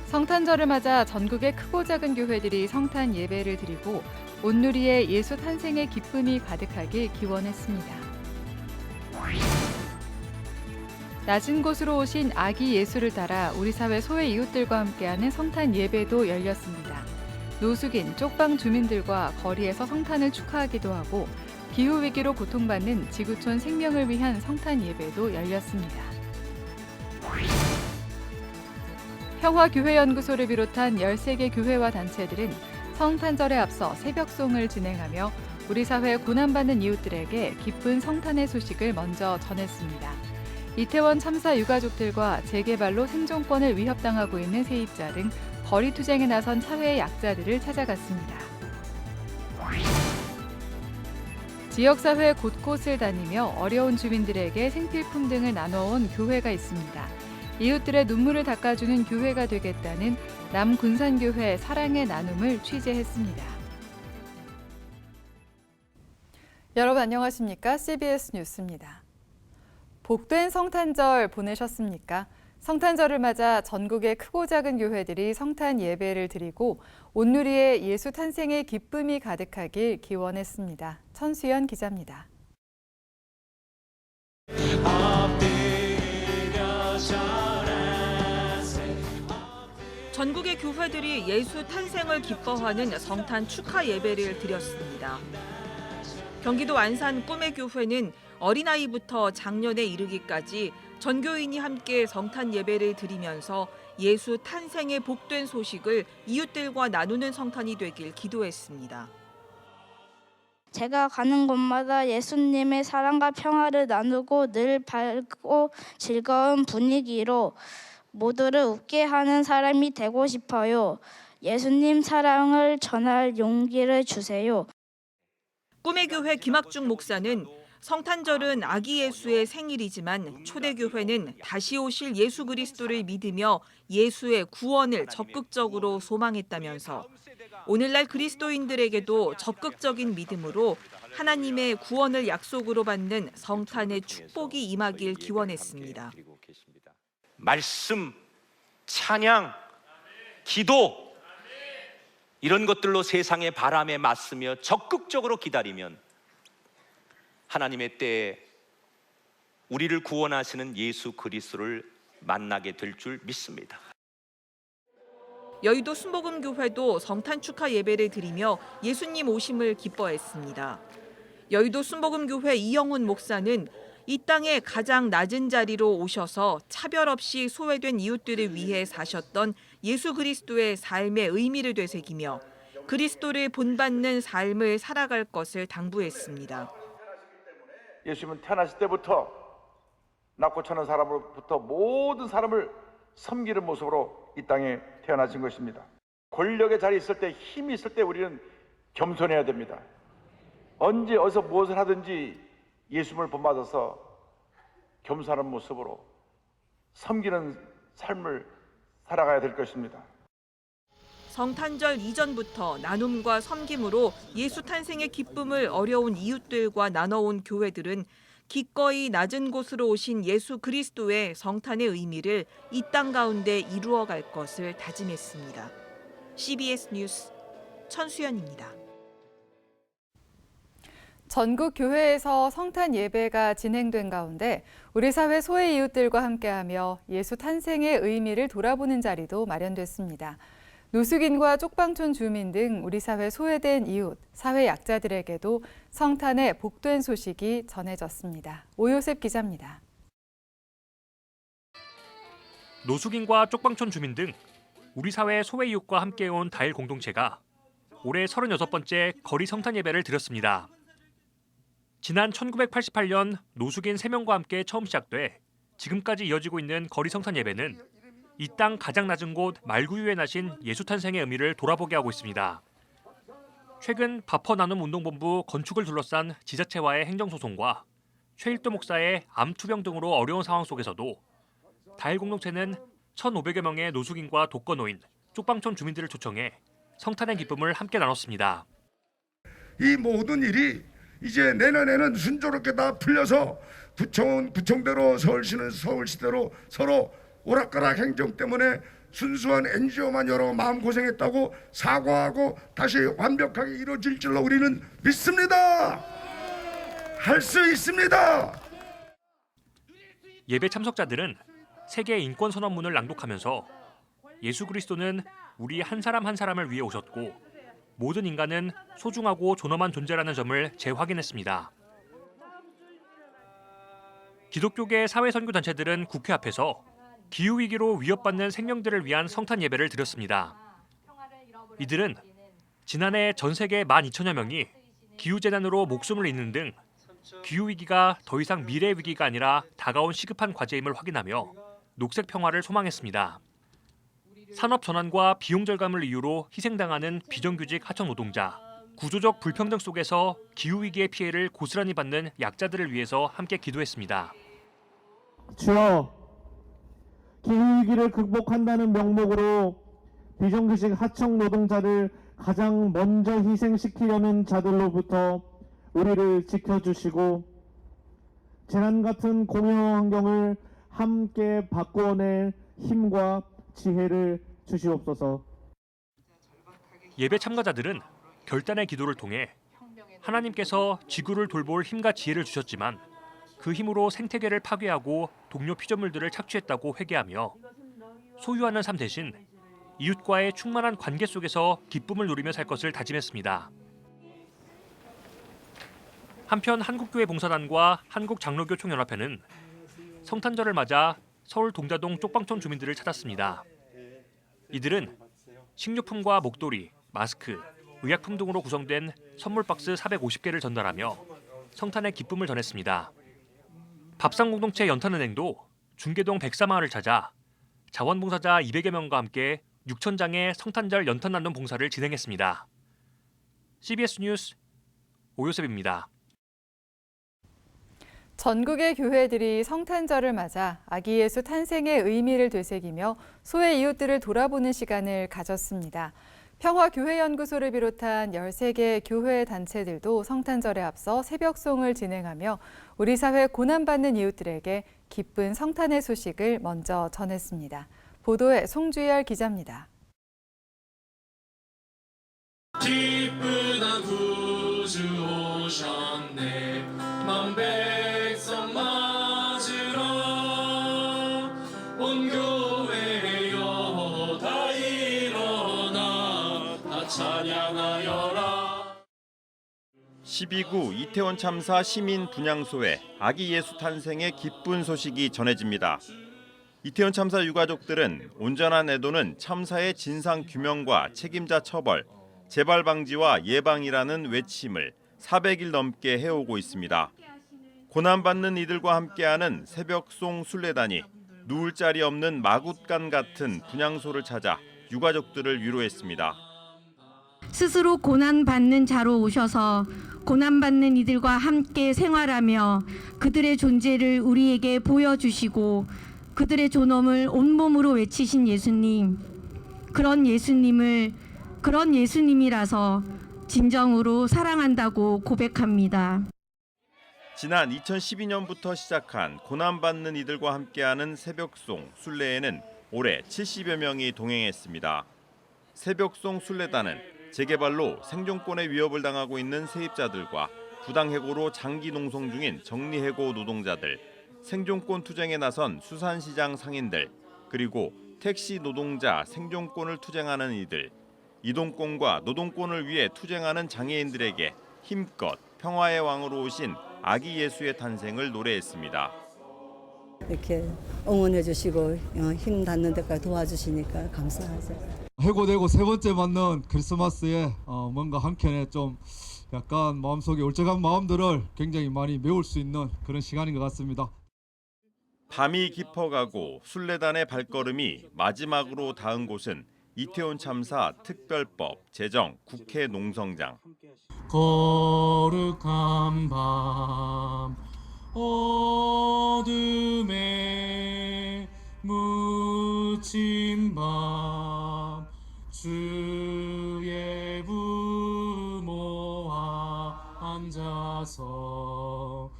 성탄절을 맞아 전국의 크고 작은 교회들이 성탄 예배를 드리고 온누리에 예수 탄생의 기쁨이 가득하길 기원했습니다. 낮은 곳으로 오신 아기 예수를 따라 우리 사회 소외 이웃들과 함께하는 성탄 예배도 열렸습니다. 노숙인, 쪽방 주민들과 거리에서 성탄을 축하하기도 하고 기후위기로 고통받는 지구촌 생명을 위한 성탄 예배도 열렸습니다. 평화교회연구소를 비롯한 13개 교회와 단체들은 성탄절에 앞서 새벽송을 진행하며 우리 사회 고난받는 이웃들에게 기쁜 성탄의 소식을 먼저 전했습니다. 이태원 참사 유가족들과 재개발로 생존권을 위협당하고 있는 세입자 등 거리 투쟁에 나선 사회의 약자들을 찾아갔습니다. 지역사회 곳곳을 다니며 어려운 주민들에게 생필품 등을 나눠온 교회가 있습니다. 이웃들의 눈물을 닦아주는 교회가 되겠다는 남군산교회 사랑의 나눔을 취재했습니다. 여러분 안녕하십니까? CBS 뉴스입니다. 복된 성탄절 보내셨습니까? 성탄절을 맞아 전국의 크고 작은 교회들이 성탄 예배를 드리고 온누리에 예수 탄생의 기쁨이 가득하길 기원했습니다. 천수연 기자입니다. 전국의 교회들이 예수 탄생을 기뻐하는 성탄 축하 예배를 드렸습니다. 경기도 안산 꿈의 교회는 어린아이부터 장년에 이르기까지 전교인이 함께 성탄 예배를 드리면서 예수 탄생의 복된 소식을 이웃들과 나누는 성탄이 되길 기도했습니다. 제가 가는 곳마다 예수님의 사랑과 평화를 나누고 늘 밝고 즐거운 분위기로 모두를 웃게 하는 사람이 되고 싶어요. 예수님 사랑을 전할 용기를 주세요. 꿈의 교회 김학중 목사는 성탄절은 아기 예수의 생일이지만 초대교회는 다시 오실 예수 그리스도를 믿으며 예수의 구원을 적극적으로 소망했다면서 오늘날 그리스도인들에게도 적극적인 믿음으로 하나님의 구원을 약속으로 받는 성탄의 축복이 임하길 기원했습니다. 말씀, 찬양, 기도 이런 것들로 세상의 바람에 맞서며 적극적으로 기다리면 하나님의 때에 우리를 구원하시는 예수 그리스도를 만나게 될 줄 믿습니다. 여의도 순복음교회도 성탄 축하 예배를 드리며 예수님 오심을 기뻐했습니다. 여의도 순복음교회 이영훈 목사는 이 땅에 가장 낮은 자리로 오셔서 차별 없이 소외된 이웃들을 위해 사셨던 예수 그리스도의 삶의 의미를 되새기며 그리스도를 본받는 삶을 살아갈 것을 당부했습니다. 예수님은 태어나실 때부터 낳고 자는 사람으로부터 모든 사람을 섬기는 모습으로 이 땅에 태어나신 것입니다. 권력의 자리에 있을 때, 힘이 있을 때 우리는 겸손해야 됩니다. 언제 어디서 무엇을 하든지 예수님을 본받아서 겸손한 모습으로 섬기는 삶을 살아가야 될 것입니다. 성탄절 이전부터 나눔과 섬김으로 예수 탄생의 기쁨을 어려운 이웃들과 나눠온 교회들은 기꺼이 낮은 곳으로 오신 예수 그리스도의 성탄의 의미를 이 땅 가운데 이루어갈 것을 다짐했습니다. CBS 뉴스 천수연입니다. 전국 교회에서 성탄 예배가 진행된 가운데 우리 사회 소외 이웃들과 함께하며 예수 탄생의 의미를 돌아보는 자리도 마련됐습니다. 노숙인과 쪽방촌 주민 등 우리 사회 소외된 이웃, 사회 약자들에게도 성탄의 복된 소식이 전해졌습니다. 오요셉 기자입니다. 노숙인과 쪽방촌 주민 등 우리 사회 소외 이웃과 함께해온 다일 공동체가 올해 36번째 거리 성탄 예배를 드렸습니다. 지난 1988년 노숙인 3명과 함께 처음 시작돼 지금까지 이어지고 있는 거리 성탄 예배는 이 땅 가장 낮은 곳 말구유에 나신 예수 탄생의 의미를 돌아보게 하고 있습니다. 최근 바퍼나눔운동본부 건축을 둘러싼 지자체와의 행정소송과 최일도 목사의 암투병 등으로 어려운 상황 속에서도 다일 공동체는 1,500여 명의 노숙인과 독거노인, 쪽방촌 주민들을 초청해 성탄의 기쁨을 함께 나눴습니다. 이 모든 일이 이제 내년에는 순조롭게 다 풀려서 구청대로 서울시는 서울시대로 서로 오락가락 행정 때문에 순수한 NGO만 여러 마음고생했다고 사과하고 다시 완벽하게 이루어질 줄로 우리는 믿습니다. 할 수 있습니다. 예배 참석자들은 세계 인권 선언문을 낭독하면서 예수 그리스도는 우리 한 사람 한 사람을 위해 오셨고 모든 인간은 소중하고 존엄한 존재라는 점을 재확인했습니다. 기독교계 사회선교단체들은 국회 앞에서 기후위기로 위협받는 생명들을 위한 성탄 예배를 드렸습니다. 이들은 지난해 전 세계 12,000여 명이 기후재난으로 목숨을 잃는 등 기후위기가 더 이상 미래 위기가 아니라 다가온 시급한 과제임을 확인하며 녹색 평화를 소망했습니다. 산업 전환과 비용 절감을 이유로 희생당하는 비정규직 하청 노동자, 구조적 불평등 속에서 기후위기의 피해를 고스란히 받는 약자들을 위해서 함께 기도했습니다. 주여, 기후위기를 극복한다는 명목으로 비정규직 하청 노동자를 가장 먼저 희생시키려는 자들로부터 우리를 지켜주시고 재난 같은 공허 환경을 함께 바꿔낼 힘과 지혜를 주시옵소서. 예배 참가자들은 결단의 기도를 통해 하나님께서 지구를 돌볼 힘과 지혜를 주셨지만 그 힘으로 생태계를 파괴하고 동료 피조물들을 착취했다고 회개하며 소유하는 삶 대신 이웃과의 충만한 관계 속에서 기쁨을 누리며 살 것을 다짐했습니다. 한편 한국교회 봉사단과 한국장로교 총연합회는 성탄절을 맞아 서울 동자동 쪽방촌 주민들을 찾았습니다. 이들은 식료품과 목도리, 마스크, 의약품 등으로 구성된 선물 박스 450개를 전달하며 성탄의 기쁨을 전했습니다. 밥상공동체 연탄은행도 중계동 백사마을을 찾아 자원봉사자 200여 명과 함께 6,000장의 성탄절 연탄 나눔 봉사를 진행했습니다. CBS 뉴스 오요셉입니다. 전국의 교회들이 성탄절을 맞아 아기 예수 탄생의 의미를 되새기며 소외 이웃들을 돌아보는 시간을 가졌습니다. 평화교회연구소를 비롯한 13개 교회 단체들도 성탄절에 앞서 새벽송을 진행하며 우리 사회 고난받는 이웃들에게 기쁜 성탄의 소식을 먼저 전했습니다. 보도에 송주열 기자입니다. 기쁘다 구주 오셨네 만 백성 맞으러 온 교회여 다 일어나 다 찬양하여라. 12구 이태원 참사 시민 분향소에 아기 예수 탄생의 기쁜 소식이 전해집니다. 이태원 참사 유가족들은 온전한 애도는 참사의 진상 규명과 책임자 처벌, 재발 방지와 예방이라는 외침을 400일 넘게 해오고 있습니다. 고난받는 이들과 함께하는 새벽송 순례단이 누울 자리 없는 마굿간 같은 분향소를 찾아 유가족들을 위로했습니다. 스스로 고난받는 자로 오셔서 고난받는 이들과 함께 생활하며 그들의 존재를 우리에게 보여주시고 그들의 존엄을 온몸으로 외치신 예수님, 그런 예수님이라서 진정으로 사랑한다고 고백합니다. 지난 2012년부터 시작한 고난받는 이들과 함께하는 새벽송 순례에는 올해 70여 명이 동행했습니다. 새벽송 순례단은 재개발로 생존권의 위협을 당하고 있는 세입자들과 부당해고로 장기 농성 중인 정리해고 노동자들, 생존권 투쟁에 나선 수산시장 상인들, 그리고 택시 노동자 생존권을 투쟁하는 이들, 이동권과 노동권을 위해 투쟁하는 장애인들에게 힘껏 평화의 왕으로 오신 아기 예수의 탄생을 노래했습니다. 이렇게 응원해 주시고 힘 닿는 데까지 도와주시니까 감사하죠. 해고되고 세 번째 맞는 크리스마스에 뭔가 한켠에 좀 약간 마음속에 울적한 마음들을 굉장히 많이 메울 수 있는 그런 시간인 것 같습니다. 밤이 깊어가고 순례단의 발걸음이 마지막으로 닿은 곳은 이태원 참사 특별법 제정 국회 농성장. 거룩한 밤 어둠에 묻힌 밤 주의 부모와 앉아서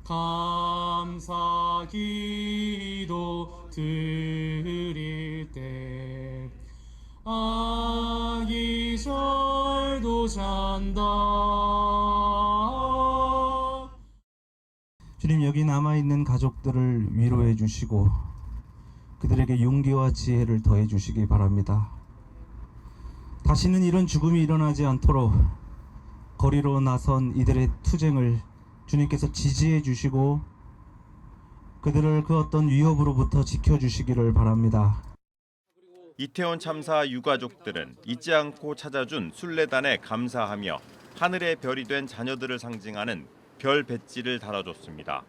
감사 기도 드릴 때 아기 절도 잔다. 주님, 여기 남아있는 가족들을 위로해 주시고 그들에게 용기와 지혜를 더해 주시기 바랍니다. 다시는 이런 죽음이 일어나지 않도록 거리로 나선 이들의 투쟁을 주님께서 지지해 주시고 그들을 그 어떤 위협으로부터 지켜주시기를 바랍니다. 이태원 참사 유가족들은 잊지 않고 찾아준 순례단에 감사하며 하늘의 별이 된 자녀들을 상징하는 별 배지를 달아줬습니다.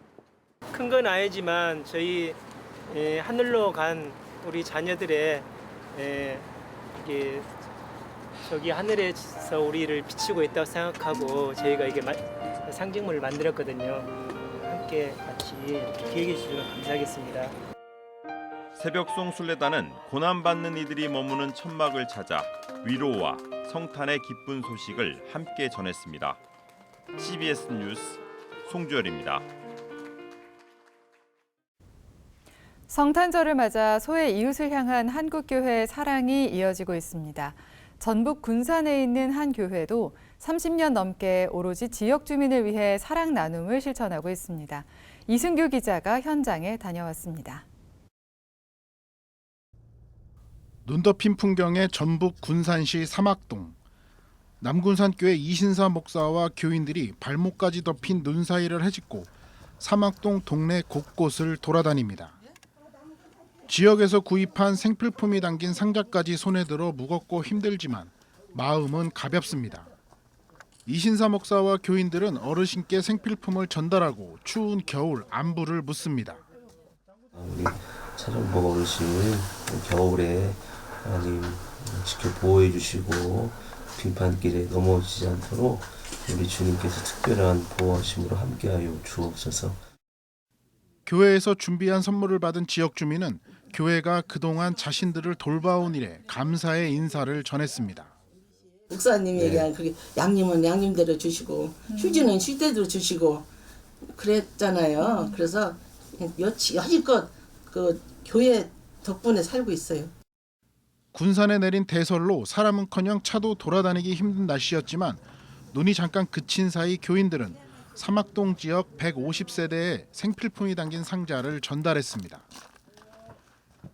큰 건 아니지만 저희 하늘로 간 우리 자녀들의 저기 하늘에서 우리를 비추고 있다고 생각하고 저희가 이게 상징물을 만들었거든요. 함께 같이 이렇게 기억해 주셔서 감사하겠습니다. 새벽송 순례단은 고난받는 이들이 머무는 천막을 찾아 위로와 성탄의 기쁜 소식을 함께 전했습니다. CBS 뉴스 송주열입니다. 성탄절을 맞아 소외 이웃을 향한 한국교회의 사랑이 이어지고 있습니다. 전북 군산에 있는 한 교회도 30년 넘게 오로지 지역 주민을 위해 사랑 나눔을 실천하고 있습니다. 이승규 기자가 현장에 다녀왔습니다. 눈 덮인 풍경의 전북 군산시 사막동. 남군산교회 이신사 목사와 교인들이 발목까지 덮인 눈 사이를 헤집고 사막동 동네 곳곳을 돌아다닙니다. 지역에서 구입한 생필품이 담긴 상자까지 손에 들어 무겁고 힘들지만 마음은 가볍습니다. 이신사 목사와 교인들은 어르신께 생필품을 전달하고 추운 겨울 안부를 묻습니다. 우리 차정복 어르신 겨울에 하나님 지켜 보호해 주시고 빙판길에 넘어지지 않도록 우리 주님께서 특별한 보호하심으로 함께하여 주옵소서. 교회에서 준비한 선물을 받은 지역 주민은 교회가 그동안 자신들을 돌봐온 일에 감사의 인사를 전했습니다. 목사님이 얘기한 그게 양님은 양님대로 주시고 휴지는 휴대로 주시고 그랬잖아요. 그래서 여지껏 그 교회 덕분에 살고 있어요. 군산에 내린 대설로 사람은커녕 차도 돌아다니기 힘든 날씨였지만 눈이 잠깐 그친 사이 교인들은 사막동 지역 150세대에 생필품이 담긴 상자를 전달했습니다.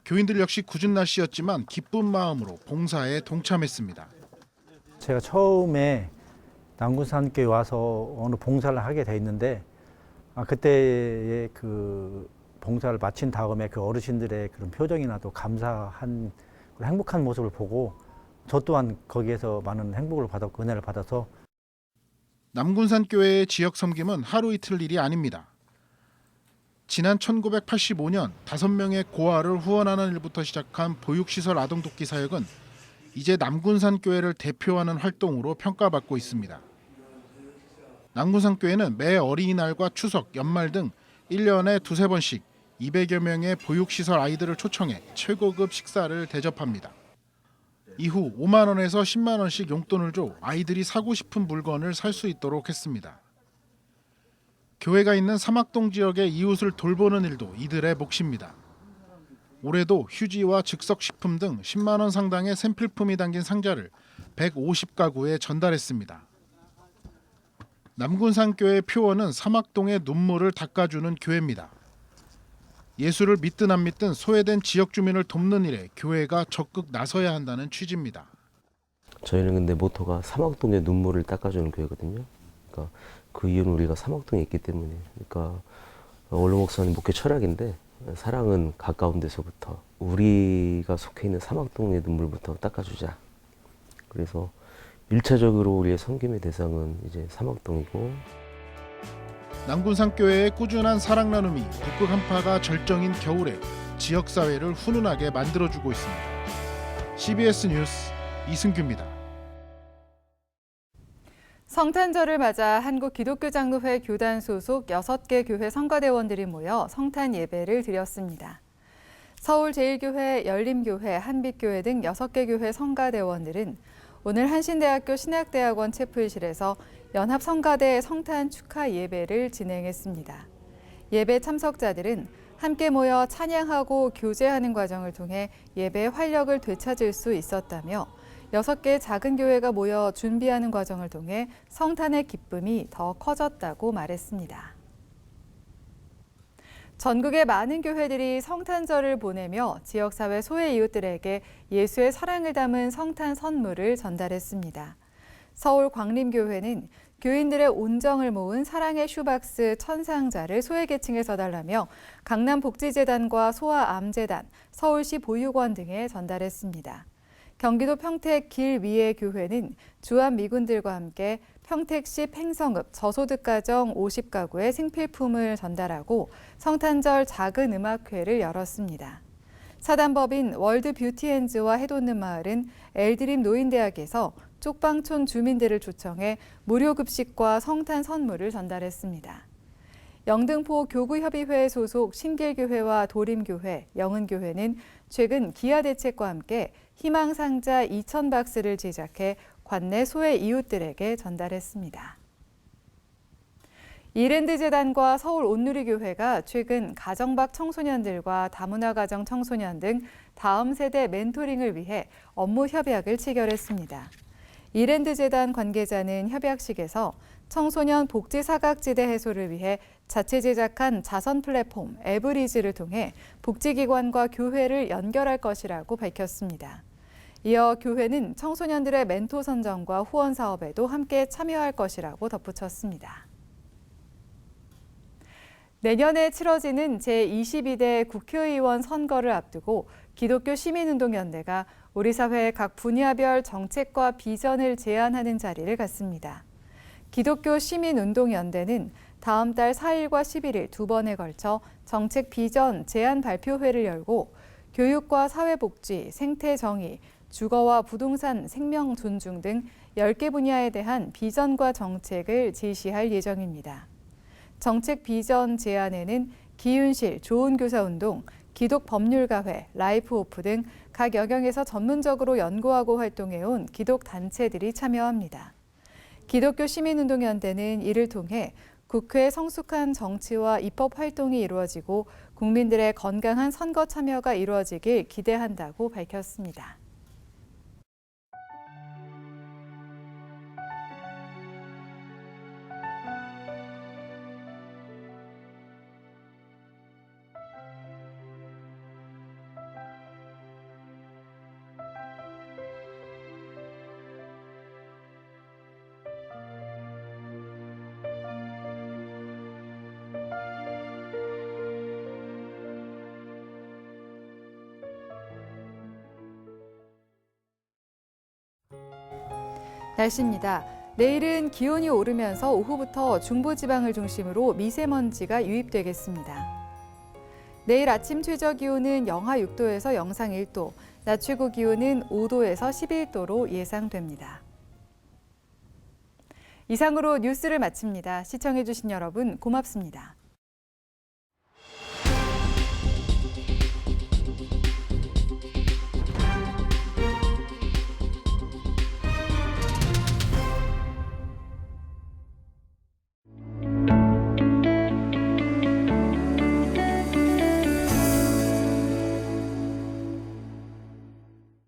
교인들 역시 궂은 날씨였지만 기쁜 마음으로 봉사에 동참했습니다. 제가 처음에 남군산교회 와서 어느 봉사를 하게 돼 있는데 그때의 그 봉사를 마친 다음에 그 어르신들의 그런 표정이나 또 감사한 행복한 모습을 보고 저 또한 거기에서 많은 행복을 받았고 은혜를 받아서 남군산교회의 지역 섬김은 하루 이틀 일이 아닙니다. 지난 1985년 5명의 고아를 후원하는 일부터 시작한 보육시설 아동돕기 사역은 이제 남군산교회를 대표하는 활동으로 평가받고 있습니다. 남군산교회는 매 어린이날과 추석, 연말 등 1년에 2-3번씩 200여 명의 보육시설 아이들을 초청해 최고급 식사를 대접합니다. 이후 5만 원에서 10만 원씩 용돈을 줘 아이들이 사고 싶은 물건을 살 수 있도록 했습니다. 교회가 있는 사막동 지역의 이웃을 돌보는 일도 이들의 몫입니다. 올해도 휴지와 즉석식품 등 10만 원 상당의 생필품이 담긴 상자를 150가구에 전달했습니다. 남군산교회 표어는 사막동의 눈물을 닦아주는 교회입니다. 예수를 믿든 안 믿든 소외된 지역 주민을 돕는 일에 교회가 적극 나서야 한다는 취지입니다. 저희는 근데 모토가 사막동의 눈물을 닦아주는 교회거든요. 그러니까 그 이유는 우리가 사막동에 있기 때문에. 그러니까 원로 목사님 목회 철학인데 사랑은 가까운 데서부터 우리가 속해 있는 사막동의 눈물부터 닦아주자. 그래서 1차적으로 우리의 섬김의 대상은 이제 사막동이고 남군산교회의 꾸준한 사랑 나눔이 북극 한파가 절정인 겨울에 지역사회를 훈훈하게 만들어주고 있습니다. CBS 뉴스 이승규입니다. 성탄절을 맞아 한국기독교장로회 교단 소속 6개 교회 성가대원들이 모여 성탄 예배를 드렸습니다. 서울제일교회, 열림교회, 한빛교회 등 6개 교회 성가대원들은 오늘 한신대학교 신학대학원 채플실에서 연합성가대 성탄 축하 예배를 진행했습니다. 예배 참석자들은 함께 모여 찬양하고 교제하는 과정을 통해 예배의 활력을 되찾을 수 있었다며 6개 작은 교회가 모여 준비하는 과정을 통해 성탄의 기쁨이 더 커졌다고 말했습니다. 전국의 많은 교회들이 성탄절을 보내며 지역사회 소외 이웃들에게 예수의 사랑을 담은 성탄 선물을 전달했습니다. 서울 광림교회는 교인들의 온정을 모은 사랑의 슈박스 1000상자를 소외계층에 써달라며 강남복지재단과 소아암재단, 서울시 보육원 등에 전달했습니다. 경기도 평택 길위의 교회는 주한미군들과 함께 평택시 팽성읍 저소득가정 50가구에 생필품을 전달하고 성탄절 작은 음악회를 열었습니다. 사단법인 월드뷰티엔즈와 해돋는 마을은 엘드림 노인대학에서 쪽방촌 주민들을 초청해 무료 급식과 성탄 선물을 전달했습니다. 영등포 교구협의회 소속 신길교회와 도림교회, 영은교회는 최근 기아대책과 함께 희망상자 2000박스를 제작해 관내 소외 이웃들에게 전달했습니다. 이랜드재단과 서울 온누리교회가 최근 가정밖 청소년들과 다문화 가정 청소년 등 다음 세대 멘토링을 위해 업무 협약을 체결했습니다. 이랜드재단 관계자는 협약식에서 청소년 복지 사각지대 해소를 위해 자체 제작한 자선 플랫폼 에브리즈를 통해 복지기관과 교회를 연결할 것이라고 밝혔습니다. 이어 교회는 청소년들의 멘토 선정과 후원 사업에도 함께 참여할 것이라고 덧붙였습니다. 내년에 치러지는 제22대 국회의원 선거를 앞두고 기독교 시민운동연대가 우리 사회 각 분야별 정책과 비전을 제안하는 자리를 갖습니다. 기독교 시민운동연대는 다음 달 4일과 11일 두 번에 걸쳐 정책 비전 제안 발표회를 열고 교육과 사회복지, 생태정의, 주거와 부동산 생명 존중 등 10개 분야에 대한 비전과 정책을 제시할 예정입니다. 정책 비전 제안에는 기윤실, 좋은교사운동, 기독법률가회, 라이프오프 등 각 영역에서 전문적으로 연구하고 활동해온 기독단체들이 참여합니다. 기독교 시민운동연대는 이를 통해 국회 성숙한 정치와 입법 활동이 이루어지고 국민들의 건강한 선거 참여가 이루어지길 기대한다고 밝혔습니다. 날씨입니다. 내일은 기온이 오르면서 오후부터 중부지방을 중심으로 미세먼지가 유입되겠습니다. 내일 아침 최저 기온은 영하 6도에서 영상 1도, 낮 최고 기온은 5도에서 11도로 예상됩니다. 이상으로 뉴스를 마칩니다. 시청해주신 여러분 고맙습니다.